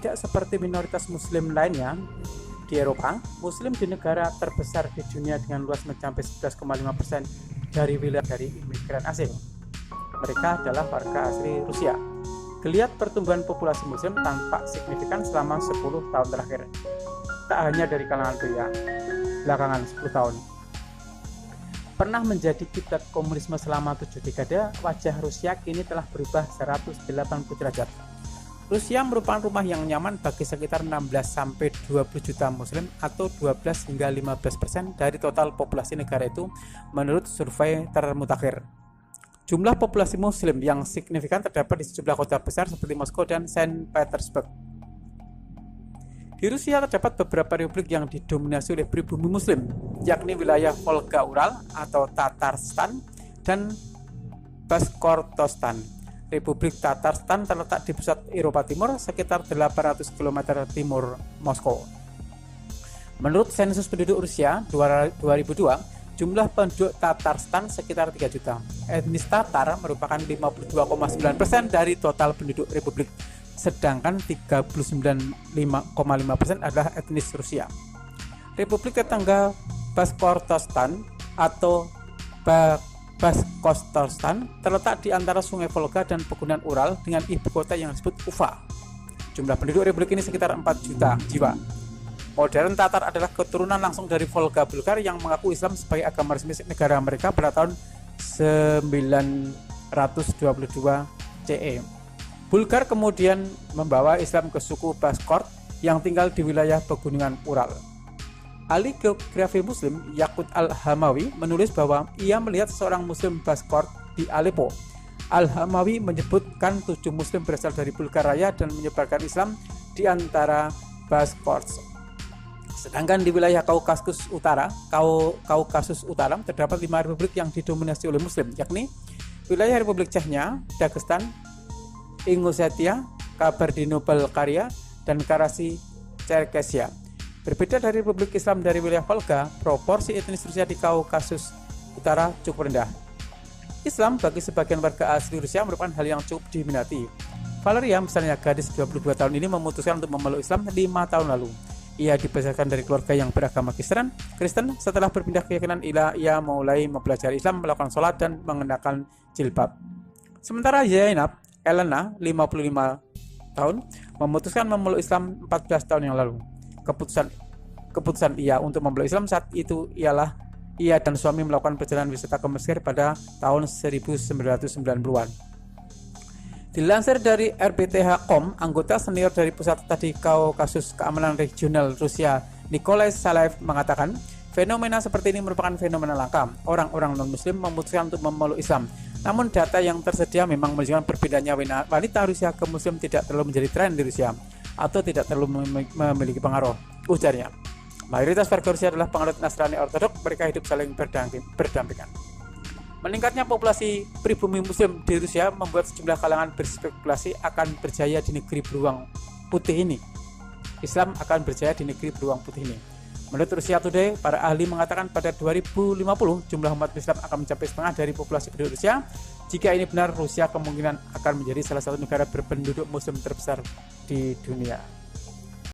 Tidak seperti minoritas muslim lainnya di Eropa, muslim di negara terbesar di dunia dengan luas mencapai 11,5% dari wilayah dari imigran asing. Mereka adalah warga asli Rusia. Geliat pertumbuhan populasi muslim tampak signifikan selama 10 tahun terakhir. Tak hanya dari kalangan pria, belakangan 10 tahun. Pernah menjadi kiblat komunisme selama 7 dekade, wajah Rusia kini telah berubah 180 derajat. Rusia merupakan rumah yang nyaman bagi sekitar 16-20 juta muslim atau 12 hingga 15% dari total populasi negara itu menurut survei termutakhir. Jumlah populasi muslim yang signifikan terdapat di sejumlah kota besar seperti Moskow dan Saint Petersburg. Di Rusia terdapat beberapa republik yang didominasi oleh pribumi muslim, yakni wilayah Volga Ural atau Tatarstan dan Bashkortostan. Republik Tatarstan terletak di pusat Eropa Timur, sekitar 800 km timur Moskow. Menurut sensus penduduk Rusia 2002, jumlah penduduk Tatarstan sekitar 3 juta. Etnis Tatar merupakan 52,9% dari total penduduk republik, sedangkan 39,5% adalah etnis Rusia. Republik tetangga Bashkortostan atau Bashkortostan terletak di antara Sungai Volga dan Pegunungan Ural dengan ibu kota yang disebut Ufa. Jumlah penduduk republik ini sekitar 4 juta jiwa. Modern Tatar adalah keturunan langsung dari Volga Bulgar yang mengaku Islam sebagai agama resmi negara mereka pada tahun 922 CE. Bulgar kemudian membawa Islam ke suku Bashkort yang tinggal di wilayah Pegunungan Ural. Ahli geografi Muslim Yaqut Al-Hamawi menulis bahwa ia melihat seorang Muslim Bashkort di Aleppo. Al-Hamawi menyebutkan 7 Muslim berasal dari Bulgaria dan menyebarkan Islam di antara Bashkorts. Sedangkan di wilayah Kaukasus Utara terdapat 5 republik yang didominasi oleh Muslim, yakni wilayah Republik Chechnya, Dagestan, Ingushetia, Kabardino-Balkaria, dan Karasi-Cherkessia. Berbeda dari Republik Islam dari wilayah Volga, proporsi etnis Rusia di Kaukasus Utara cukup rendah. Islam bagi sebagian warga asli Rusia merupakan hal yang cukup diminati. Valeria, misalnya gadis 22 tahun ini, memutuskan untuk memeluk Islam 5 tahun lalu. Ia dibesarkan dari keluarga yang beragama Kristen. Setelah berpindah keyakinan, ia mulai mempelajari Islam, melakukan sholat, dan mengenakan jilbab. Sementara Zainab Elena, 55 tahun, memutuskan memeluk Islam 14 tahun yang lalu. Keputusan ia untuk memeluk Islam saat itu ialah ia dan suami melakukan perjalanan wisata ke Mesir pada tahun 1990-an. Dilansir dari RBTH.com, anggota senior dari Pusat Studi Kaukasus Keamanan Regional Rusia, Nikolai Salaev, mengatakan, fenomena seperti ini merupakan fenomena langka. Orang-orang non-muslim memutuskan untuk memeluk Islam. Namun data yang tersedia memang menunjukkan perpindahannya wanita Rusia ke muslim tidak terlalu menjadi tren di Rusia atau tidak terlalu memiliki pengaruh, ujarnya. Mayoritas warga Rusia adalah penganut Nasrani Ortodok, mereka hidup saling berdampingan. Meningkatnya populasi pribumi muslim di Rusia membuat sejumlah kalangan berspekulasi akan berjaya di negeri beruang putih ini. Islam akan berjaya di negeri beruang putih ini. Menurut Russia Today, para ahli mengatakan pada 2050 jumlah umat Islam akan mencapai setengah dari populasi penduduk Rusia. Jika ini benar, Rusia kemungkinan akan menjadi salah satu negara berpenduduk muslim terbesar di dunia.